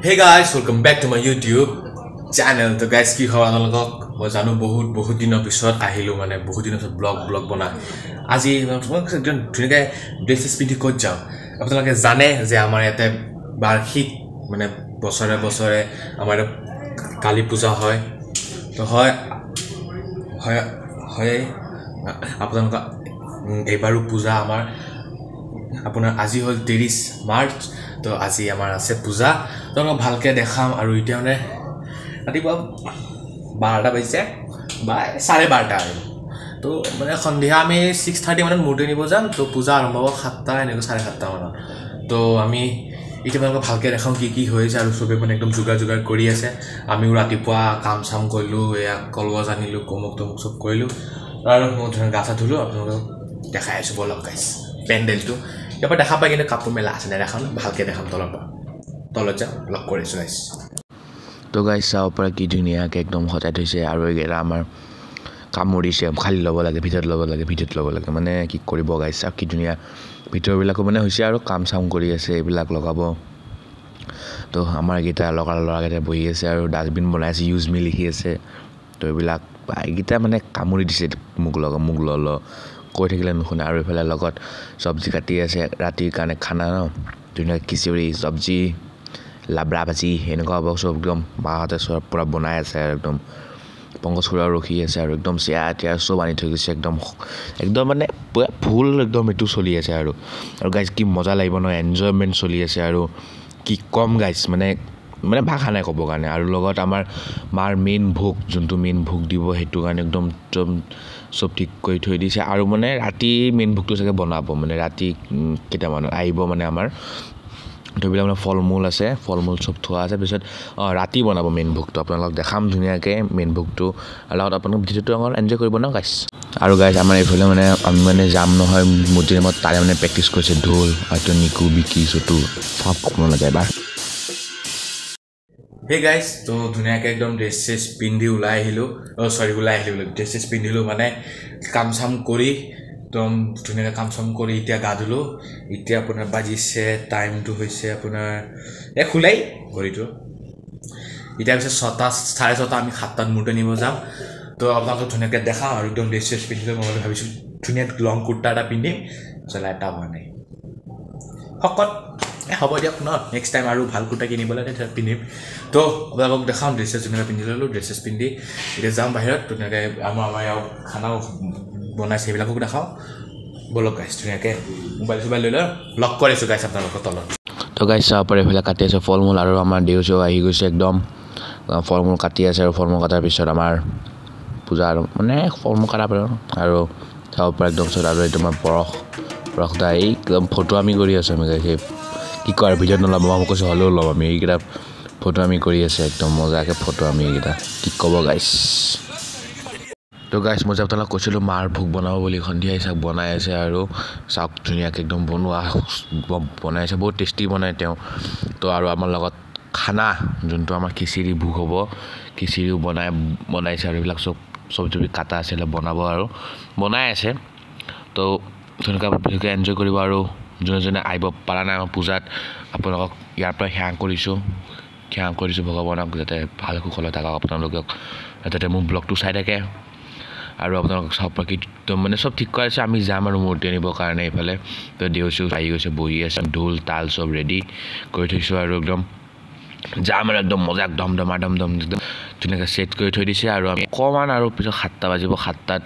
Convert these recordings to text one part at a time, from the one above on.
Hey guys, welcome back to my YouTube channel. So guys, কি খবৰ আপোনালোকক মই জানো বহুত দিনৰ পিছত আহিলো মানে বহুত দিনৰ পিছত ব্লগ বনাই আজি একদম ধুনীয়াকৈ ড্ৰেছেছ পিন্ধি ক'ত যাওঁ আপোনালোকে জানে যে আমাৰ ইয়াতে বাৰ্ষিক মানে বছৰে আমাৰ কালী পূজা হয় তো হয় আপোনালোক এইবাৰো পূজা আমাৰ আপোনাৰ আজি হ'ল 30 মাৰ্চ তো আজি আমাৰ আছে পূজা তো মই ভালকৈ দেখাম আৰু এতিয়া মানে ৰাতিপুৱা 12টা বাজিছে বা 12:30 আৰু তো মানে সন্ধিয়া আমি 6:30 মানত মূৰ্তি নিব যাম তো পূজা আৰম্ভ হ'ব 7টা এনেকৈ 7:30 মানত তো আমি এতিয়া মানে ভালকৈ দেখাম কি হৈছে আৰু চবে মানে একদম যোগাৰ কৰি আছে আমিও ৰাতিপুৱা কাম চাম কৰিলোঁ এয়া কলগছ আনিলোঁ কমক চব কৰিলোঁ আৰু মই গা চা ধুলোঁ আপোনালোকক দেখাই আছোঁ বলক গাইছ পেণ্ডেলটো ইয়াৰ দেখা পাই কিন্তু কাপোৰ মেলা আছে নেদেখাম ভালকৈ দেখাম তলত যাম লগ কৰিছোঁ গাইছ তো গাইছ চাব পৰা কি ধুনীয়াকৈ একদম সজাই থৈছে আৰু এইকেইটা আমাৰ কামুৰিছে খালি ল'ব লাগে ভিতৰত ল'ব লাগে মানে কি কৰিব গাইছ আৰু কি ধুনীয়া ভিতৰবিলাকো মানে হৈছে আৰু কাম চাম কৰি আছে এইবিলাক লগাব তো আমাৰ এইকেইটা ল'ৰাকেইটা বহি আছে আৰু ডাষ্টবিন বনাই আছে ইউজ মি লিখি আছে তো এইবিলাক এইকেইটা মানে কামুৰি দিছে মোক কৈ থাকিলে নুশুনে আৰু এইফালে লগত চব্জি কাটি আছে ৰাতিৰ কাৰণে খানা ন ধুনীয়া খিচিৰি চব্জি লাবৰা ভাজি এনেকুৱা হ'ব চব একদম মাহঁতে চব পূৰা বনাই আছে আৰু একদম পংকজ খুৰাও ৰখি আছে আৰু একদম চেয়াৰ চব আনি থৈ গৈছে একদম মানে পূৰা ফুল একদম এইটো চলি আছে আৰু গাইজ কি মজা লাগিব ন এনজয়মেণ্ট চলি আছে আৰু কি কম গাইজ মানে ভাষা নাই ক'বৰ কাৰণে আৰু লগত আমাৰ মাৰ মেইন ভোগ যোনটো মেইন ভোগ দিব সেইটো কাৰণে একদম চব ঠিক কৰি থৈ দিছে আৰু মানে ৰাতি মেইন ভোগটো চাগে বনাব মানে ৰাতি কেইটামানত আহিব মানে আমাৰ এইবিলাক মানে ফল মূল চব থোৱা আছে পিছত ৰাতি বনাব মেইন ভোগটো আপোনালোকক দেখাম ধুনীয়াকৈ মেইন ভোগটো লগত আপোনালোক ভিডিঅ'টো অকণ এনজয় কৰিব ন গাইছ আৰু গাইছ আমাৰ এইফালে মানে আমি মানে যাম নহয় মূৰ্তি নামত তাৰে মানে প্ৰেক্টিচ কৰিছে ঢোল হয়তো নিকু বিকি চুটু চব আপোনালোকে এবাৰ হে গাইজ তো ধুনীয়াকৈ একদম ড্ৰেছ পিন্ধি ওলাই আহিলোঁ ড্ৰেছ পিন্ধিলোঁ মানে কাম চাম কৰি একদম ধুনীয়াকৈ কাম চাম কৰি এতিয়া গা ধুলোঁ এতিয়া আপোনাৰ বাজিছে টাইমটো হৈছে আপোনাৰ খোলাই ঘড়ীটো এতিয়া পিছে 6:30 আমি 7টাত মূৰ্তি নিব যাম তো আপোনালোকক ধুনীয়াকৈ দেখাম আৰু একদম ড্ৰেছ পিন্ধিলোঁ মই ভাবিছোঁ ধুনীয়া লং কুৰ্তা এটা পিন্ধিম চলাই এটা হোৱা নাই শকত হ'ব দিয়ক ন নেক্সট টাইম আৰু ভাল কুৰ্তা কিনিব লাগে পিন্ধিম তো আপোনালোকক দেখাম ড্ৰেছেছ ধুনীয়াকৈ পিন্ধি ল'লোঁ ড্ৰেছেছ পিন্ধি এতিয়া যাম বাহিৰত ধুনীয়াকৈ আমাৰ ইয়াৰ খানাও বনাইছে সেইবিলাককো দেখাওঁ বলক গাইছ ধুনীয়াকৈ মোবাইল লৈ লগ কৰিছোঁ গাইছ আপোনালোকৰ তলত তো গাইছ চাব পাৰে এইফালে কাটি আছে ফল মূল আৰু আমাৰ দেউচেও আহি গৈছে একদম ফল মূল কাটি আছে আৰু ফল মূল কটাৰ পিছত আমাৰ পূজা আৰু মানে ফল মূল কটা আৰু চাব পাৰে একদম পিছত আৰু এইটো আমাৰ পৰশ দা একদম ফটো আমি কৰি আছোঁ আমি গাইছে কি কয় আৰু ভিডিঅ'ত নল'ব মই কৈছোঁ হ'লেও ল'ম আমি এইকেইটা ফটো আমি কৰি আছে একদম মজাকৈ ফটো আমি এইকেইটা কি ক'ব গাইছ তো গাইছ মই যে আপোনালোকক কৈছিলোঁ মাৰ ভোগ বনাব বুলি সন্ধিয়া চাওক বনাই আছে আৰু চাওক ধুনীয়াকৈ একদম বনাই আছে বহুত টেষ্টি বনায় তেওঁ তো আৰু আমাৰ লগত খানা যোনটো আমাৰ খিচিৰি ভোগ হ'ব খিচিৰিও বনাইছে আৰু এইবিলাক চব্জি কাটা আছিলে বনাব আৰু বনাই আছে তো ধুনীয়াকৈ এনজয় কৰিব আৰু যোনে আহিব পৰা নাই আমাৰ পূজাত আপোনালোকক ইয়াৰ পৰা সেৱা কৰিছোঁ ভগৱানক যাতে ভাল কুশলে থাকক আপোনালোকক যাতে মোৰ ব্লগটো চাই থাকে আৰু আপোনালোকক চাব পৰা মানে চব ঠিক কৰাইছে আমি যাম আৰু মূৰ্তি আনিবৰ কাৰণে এইফালে তো দেউচেও আহি গৈছে বহি আছে ঢোল তাল চব ৰেডি কৰি থৈছোঁ আৰু একদম যাম আৰু একদম মজা একদম ধুনীয়াকৈ ছেট কৰি থৈ দিছে আৰু আমি অকণমান আৰু পিছত 7টা বাজিব 7টাত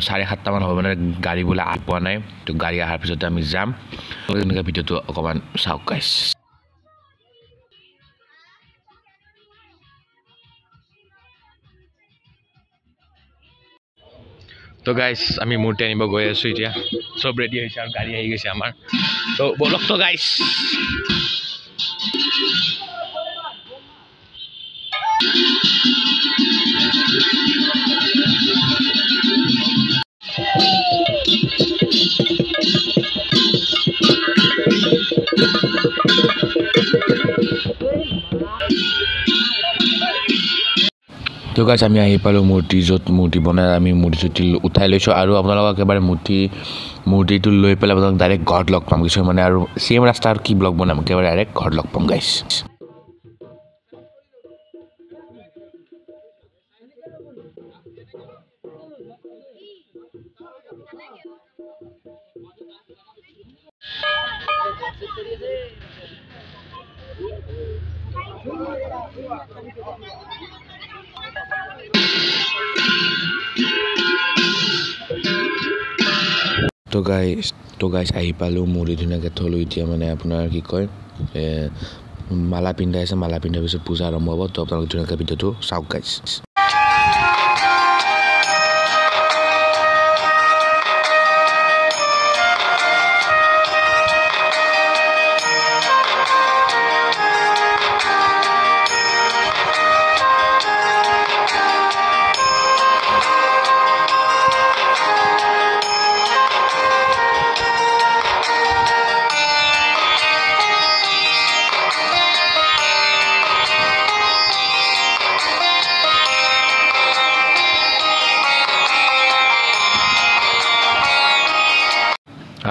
7:30 হ'ব মানে গাড়ী বোলে আহি পোৱা নাই তো গাড়ী অহাৰ পিছতে আমি যাম তেনেকৈ ভিডিঅ'টো অকণমান চাওক গাইছ তো গাইছ আমি মূৰ্তি আনিব গৈ আছোঁ এতিয়া চব ৰেডি হৈছে আৰু গাড়ী আহি গৈছে আমাৰ তো বলক তো গাইছ তো গাইছ আমি আহি পালোঁ য'ত মূৰ্তি বনাই আমি মূৰ্তি উঠাই লৈছোঁ আৰু আপোনালোকক একেবাৰে মূৰ্তিটো লৈ পেলাই আপোনালোক ডাইৰেক্ট ঘৰত লগ পাম কিছুমানে আৰু চেম ৰাস্তা আৰু কি ব্লগ বনাম একেবাৰে ডাইৰেক্ট ঘৰত লগ পাম গাইছ তো গাইজ আহি পালোঁ মুড়ি ধুনীয়াকৈ থলোঁ এতিয়া মানে আপোনাৰ কি কয় মালা পিন্ধাই আছে মালা পিন্ধাৰ পিছত পূজা আৰম্ভ হ'ব তো আপোনালোকে ধুনীয়াকৈ ভিডিঅ'টো চাওক গাইজ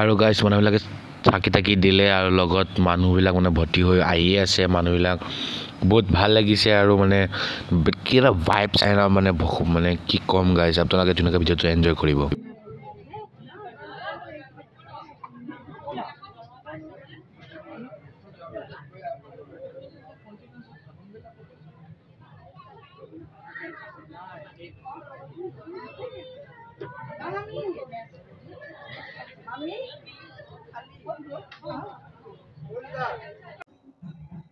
আৰু গাইজ মানুহবিলাকে চাকি তাকি দিলে আৰু লগত মানুহবিলাক মানে ভৰ্তি হৈ আহিয়ে আছে মানুহবিলাক বহুত ভাল লাগিছে আৰু মানে কি এটা ভাইবছ আহে মানে কি ক'ম গাইজ আপোনালোকে ধুনীয়াকৈ ভিডিঅ'টো এনজয় কৰিব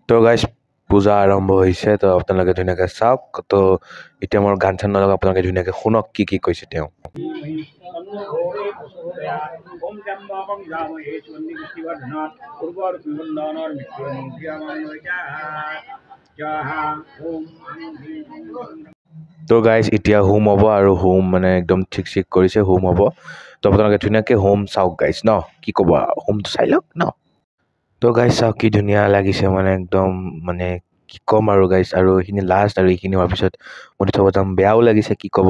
তো গাইজ পূজা আৰম্ভ হৈছে তো আপোনালোকে ধুনীয়াকৈ চাওক তো এতিয়া মোৰ গান চান নলগাওঁ আপোনালোকে ধুনীয়াকৈ শুনক কি কৈছে তেওঁ তো গাইজ এতিয়া হোম হ'ব আৰু হোম মানে একদম ঠিক কৰিছে হোম হ'ব তো আপোনালোকে ধুনীয়াকৈ হোম চাওক গাইজ ন কি ক'ব হোমটো চাই লওক ন তো গাইজ চাওক কি ধুনীয়া লাগিছে মানে একদম মানে কি ক'ম আৰু গাইজ আৰু এইখিনি লাষ্ট আৰু এইখিনি হোৱাৰ পিছত মুঠি থ'ব যাম বেয়াও লাগিছে কি ক'ব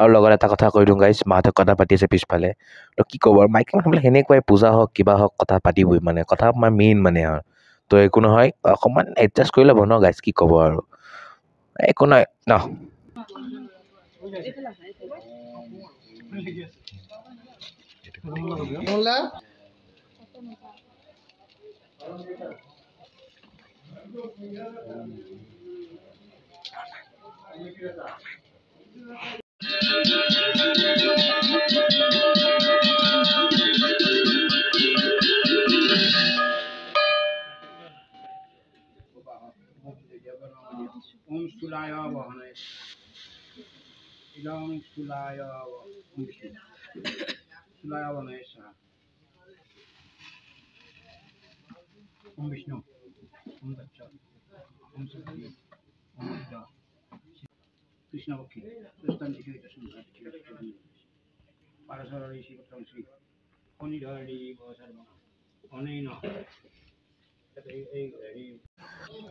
আৰু লগত এটা কথা কৈ দিওঁ গাইজ মাহঁতে কথা পাতি আছে পিছফালে তো কি ক'ব আৰু মাইকী মানুহবিলাক সেনেকুৱাই পূজা হওক কিবা হওক কথা পাতিবই মানে কথা আমাৰ মেইন মানে আৰু তো একো নহয় অকণমান এডজাষ্ট কৰি ল'ব ন গাইজ কি ক'ব আৰু একো নহয় ন Om Sulaya Vahane. Ilam Sulaya Sulaya Vanesa. Om Vishnu. Om Dacha. Om Sakti. Om Buddha. Krishna Vakhi. Krishna Dikita Sundar. Parasarari Shivatram Sri. Onidari Vasarma. Onina.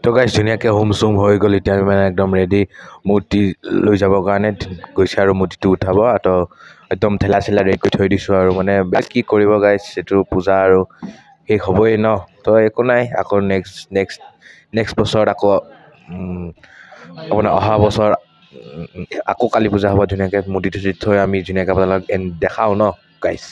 তো গাইজ ধুনীয়াকৈ হোম চুম হৈ গ'ল এতিয়া আমি মানে একদম ৰেডি মূৰ্তি লৈ যাবৰ কাৰণে গৈছে আৰু মূৰ্তিটো উঠাব তো একদম ঠেলা চেলা ৰেডি কৰি থৈ দিছোঁ আৰু মানে কি কৰিব গাইজ এইটো পূজা আৰু শেষ হ'বই ন তো একো নাই আকৌ নেক্সট বছৰত আকৌ আপোনাৰ অহা বছৰ আকৌ কালী পূজা হ'ব ধুনীয়াকৈ মূৰ্তি তুতি থৈ আমি ধুনীয়াকৈ আপোনালোক দেখাওঁ ন গাইজ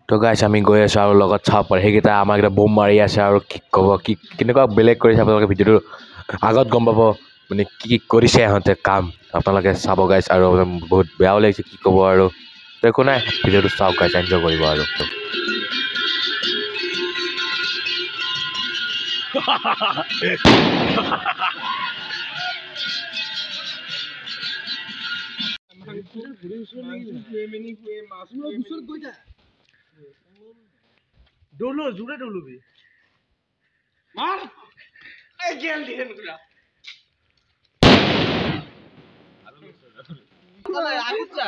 তো গাইজ আমি গৈ আছোঁ আৰু লগত চাব পাৰে সেইকেইটা আমাক এটা বোম মাৰি আছে আৰু কি ক'ব কি কেনেকুৱা বেলেগ কৰিছে আপোনালোকে ভিডিঅ'টো আগত গম পাব মানে কি কৰিছে সিহঁতে কাম আপোনালোকে চাব গাইজ আৰু বহুত বেয়াও লাগিছে কি ক'ব আৰু তো একো নাই ভিডিঅ'টো চাওক গাইজ এনজয় কৰিব আৰু ডলো জোরে ডলবি মার এই গেল দিয়ে মুরা আগুচা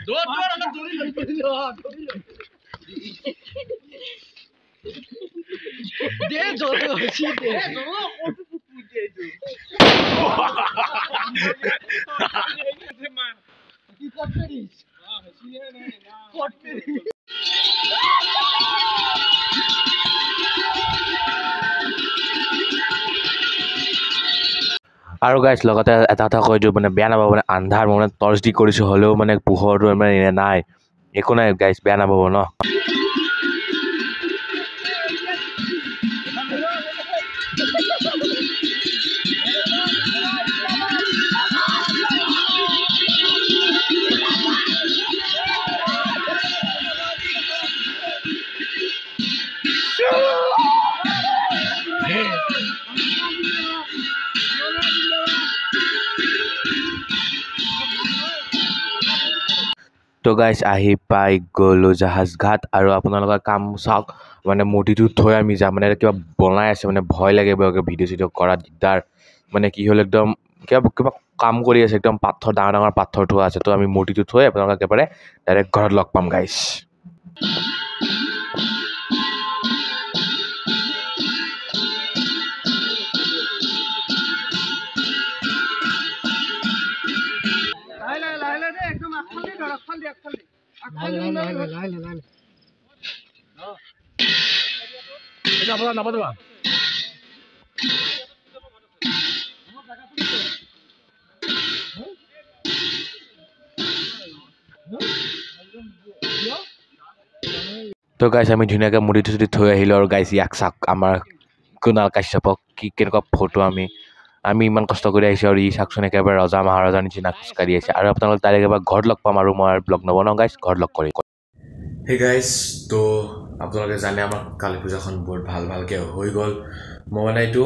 দৌড় দৌড় আমরা দৌড়ি দিল দে জোরে হচ্ছে দে জোরে কত পুজে দে মার কি করছিস হাসিয়ে না করতে আৰু গাইছ লগতে এটা কথা কৈ দিওঁ মানে বেয়া নাপাব মানে আন্ধাৰ মানে টৰ্চ দি কৰিছোঁ হ'লেও মানে পোহৰটো মানে নাই একো নাই গাইছ বেয়া নাপাব ন তো গাইছ আহি পাই গ'লোঁ জাহাজ ঘাট আৰু আপোনালোকৰ কাম চাওক মানে মূৰ্তিটো থৈ আমি যাম মানে কিবা বনাই আছে মানে ভয় লাগে ভিডিঅ' চিডিঅ' কৰা দিগদাৰ মানে কি হ'ল একদম কিবা কাম কৰি আছে একদম পাথৰ ডাঙৰ ডাঙৰ পাথৰ থোৱা আছে তো আমি মূৰ্তিটো থৈ আপোনালোকক একেবাৰে ডাইৰেক্ট ঘৰত লগ পাম গাইছ তো গাইছ আমি ধুনীয়াকৈ মূৰ্তিটো যদি থৈ আহিলোঁ আৰু গাইছ ইয়াক চাওক আমাৰ কুণাল কাশ্যপক কি কেনেকুৱা ফটো আমি ইমান কষ্ট কৰি আহিছোঁ আৰু ই চাওকচোন একেবাৰে ৰজা মহাৰজাৰ নিচিনা খোজকাঢ়ি আছে আৰু আপোনালোক ডাইৰেক্ট এবাৰ ঘৰত লগ পাম আৰু মই ব্লগ নবনাওঁ গাইছ ঘৰত লগ কৰি হে গাইজ তো আপোনালোকে জানে আমাৰ কালী পূজাখন বহুত ভালকৈ হৈ গ'ল মই মানে এইটো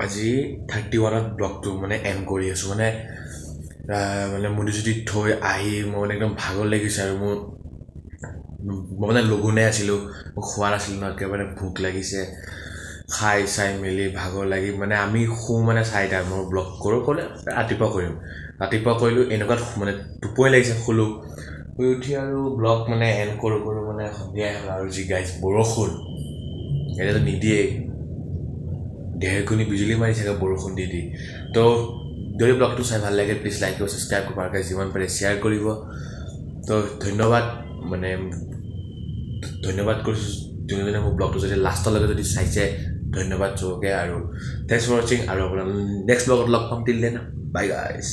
আজি 31ত ব্লগটো মানে এণ্ড কৰি আছোঁ মানে মূৰ্তি চুটি থৈ আহি মই মানে একদম ভাগৰ লাগিছে আৰু মই মানে লঘোণে আছিলোঁ মই খোৱা নাছিলোঁ ন একেবাৰে ভোক লাগিছে খাই চাই মেলি ভাগৰ লাগি মানে আমি শুওঁ মানে 4টা মই ব্লগ ক'লে ৰাতিপুৱা কৰিলোঁ এনেকুৱাত মানে টোপনি লাগিছে শুলোঁ শুই উঠি আৰু ব্লগ মানে এণ্ড কৰোঁ মানে সন্ধিয়াই হ'ল আৰু যি গাইছ বৰষুণ এতিয়াতো নিদিয়ে ঢেৰেকনি বিজুলী মাৰি থাকে বৰষুণ দি তো যদি ব্লগটো চাই ভাল লাগে প্লিজ লাইক কৰিব ছাবস্ক্ৰাইব কৰিব আৰু যিমান পাৰে শ্বেয়াৰ কৰিব তো ধন্যবাদ কৰিছোঁ যোনে মোৰ ব্লগটো যদি লাষ্টলৈকে যদি চাইছে ধন্যবাদ চবকে আৰু থেংকছ ফৰ ৱাচিং আৰু আপোনাৰ নেক্সট ব্লগত লগ পাম টিল দেন বাই গাইছ